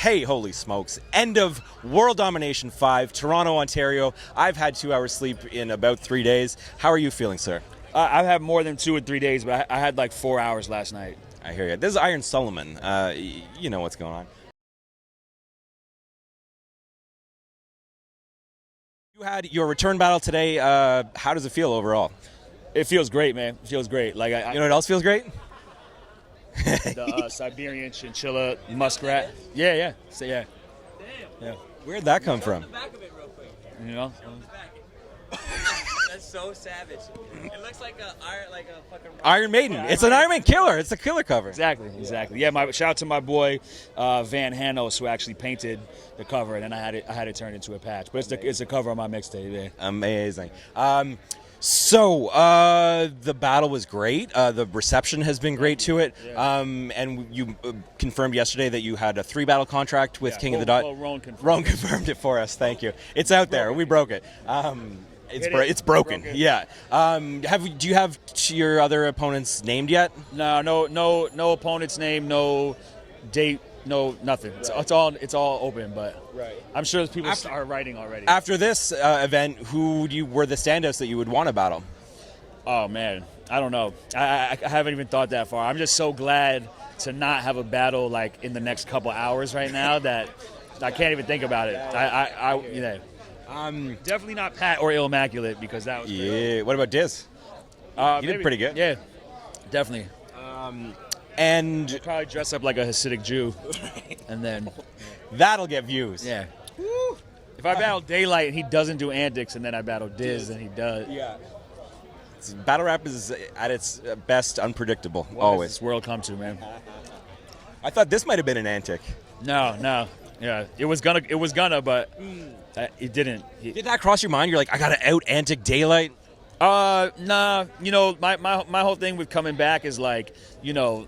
Hey, holy smokes. End of World Domination 5, Toronto, Ontario. I've had 2 hours sleep in about 3 days. How are you feeling, sir? I've had more than 2 or 3 days, but I had like 4 hours last night. I hear you. This is Iron Solomon. You know what's going on. You had your return battle today. How does it feel overall? It feels great, man. It feels great. Like You know what else feels great? the Siberian chinchilla muskrat. Yeah. So yeah. Where'd that come from? You know. That's so savage. It looks like a fucking Iron Maiden. It's an Iron Maiden killer. It's a killer cover. Exactly. Yeah, shout out to my boy Van Hanos who actually painted the cover, and then I had it turned into a patch. But it's the cover of my mixtape. Yeah. Amazing. So the battle was great. The reception has been great to it. And you confirmed yesterday that you had a 3-battle contract with King of the Dot. Well, Roan confirmed it for us. Thank you. It's out there. We broke it. It's broken. Yeah. Do you have your other opponents named yet? No opponent's name, no date, no nothing. It's all open, but I'm sure people are writing already. After this event, who were the standouts that you would want to battle? Oh man, I don't know. I haven't even thought that far. I'm just so glad to not have a battle like in the next couple hours right now that I can't even think about it. Definitely not Pat or Immaculate because that was Yeah. What about Diz? He did pretty good. Yeah, definitely. And We'll probably dress up like a Hasidic Jew, and then that'll get views. yeah. If I battle Daylyt and he doesn't do antics, and then I battle Diz and he does. Yeah. Battle rap is at its best unpredictable. What always. does this world come to, man? I thought this might have been an antic. No. Yeah, it was gonna, but it didn't. Did that cross your mind? You're like, I gotta out antic Daylyt. Nah. You know, my whole thing with coming back is like, you know,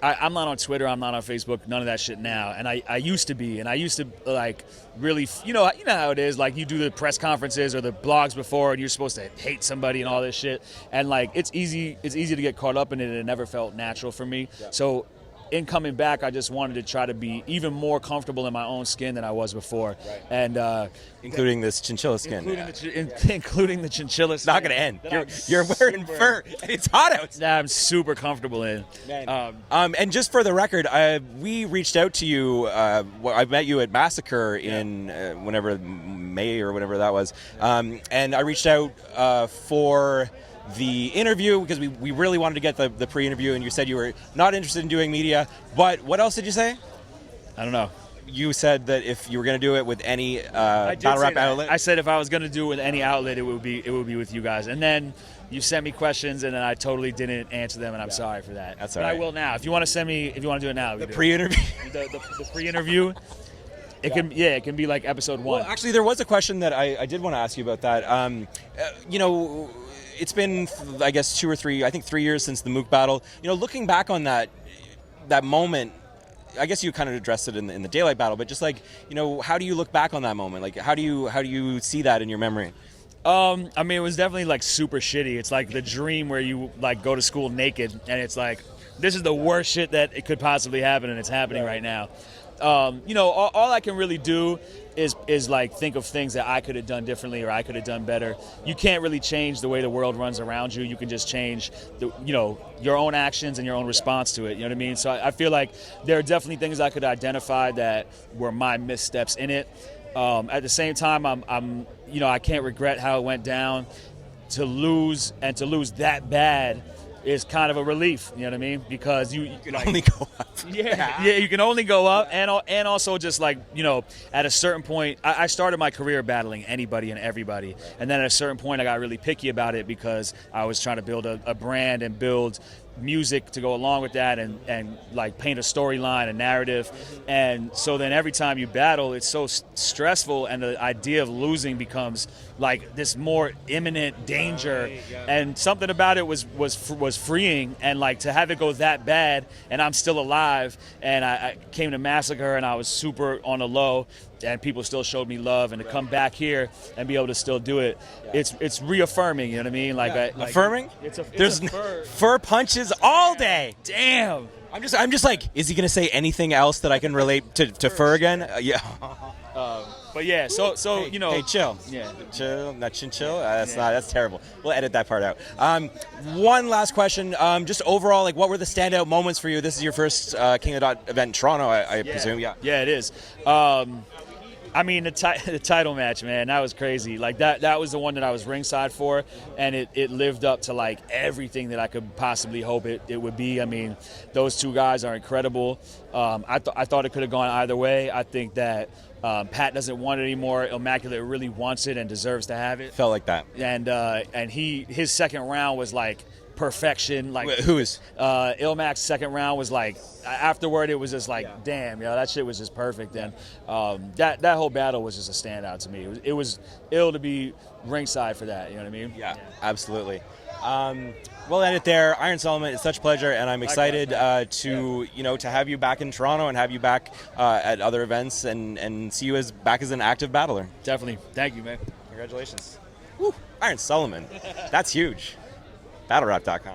I'm not on Twitter, I'm not on Facebook, none of that shit now. And I used to be, and I used to like really, you know how it is. Like you do the press conferences or the blogs before, and you're supposed to hate somebody and all this shit. And like it's easy to get caught up in it, and it never felt natural for me. Yeah. So in coming back, I just wanted to try to be even more comfortable in my own skin than I was before, and including this chinchilla skin, including the chinchilla skin. Not gonna end. You're wearing fur, and it's hot out. That I'm super comfortable in. And just for the record, we reached out to you. I met you at Massacre in whenever May or whatever that was, and I reached out for the interview because we really wanted to get the pre-interview, and you said you were not interested in doing media. But what else did you say? I don't know. You said that if you were going to do it with any battle rap outlet. I said if I was going to do it with any outlet, it would be with you guys. And then you sent me questions, and then I totally didn't answer them, and I'm sorry for that. That's all right. I will now. If you want to do it now. The pre-interview. The pre-interview. It can be like episode 1. Well, actually, there was a question that I did want to ask you about that. You know, it's been, I guess, 2 or 3, I think 3 years since the Mook battle. You know, looking back on that moment, I guess you kind of addressed it in the Daylyt battle, but just like, you know, how do you look back on that moment? Like, how do you see that in your memory? I mean, it was definitely like super shitty. It's like the dream where you like go to school naked, and it's like this is the worst shit that it could possibly happen, and it's happening right now. You know, all I can really do is like think of things that I could have done differently or I could have done better. You can't really change the way the world runs around you. You can just change your own actions and your own response to it. You know what I mean? So I feel like there are definitely things I could identify that were my missteps in it. At the same time, I'm I can't regret how it went down. To lose that bad is kind of a relief, you know what I mean? Because you can only go up. Yeah, you can only go up, and also just like, you know, at a certain point, I started my career battling anybody and everybody, and then at a certain point I got really picky about it because I was trying to build a brand and build music to go along with that and like paint a storyline, a narrative. And so then every time you battle, it's so stressful, and the idea of losing becomes like this more imminent danger. And something about it was freeing, and like to have it go that bad and I'm still alive, and I came to Massacre and I was super on the low, and people still showed me love, and to come back here and be able to still do it, it's reaffirming, you know what I mean? Like, affirming? There's fur punches all day. Damn. I'm just like, is he gonna say anything else that I can relate to fur again? Yeah. But yeah, so Hey, you know, hey, chill. Yeah. Chill, not chinchill. That's terrible. We'll edit that part out. One last question. Just overall, like, what were the standout moments for you? This is your first King of the Dot event in Toronto, I presume. Yeah. Yeah, it is. I mean, the title match, man, that was crazy. Like, that was the one that I was ringside for, and it lived up to, like, everything that I could possibly hope it would be. I mean, those two guys are incredible. I thought it could have gone either way. I think that Pat doesn't want it anymore. Immaculate really wants it and deserves to have it. Felt like that. And his second round was, like, perfection. Like, Who is? Ilmac's second round was like, afterward it was just like, damn, that shit was just perfect. And that whole battle was just a standout to me. It was ill to be ringside for that. You know what I mean? Yeah, absolutely. We'll end it there. Iron Solomon, it's such a pleasure, and I'm excited to have you back in Toronto and have you back at other events and see you back as an active battler. Definitely. Thank you, man. Congratulations. Woo. Iron Solomon. That's huge. BattleRap.com.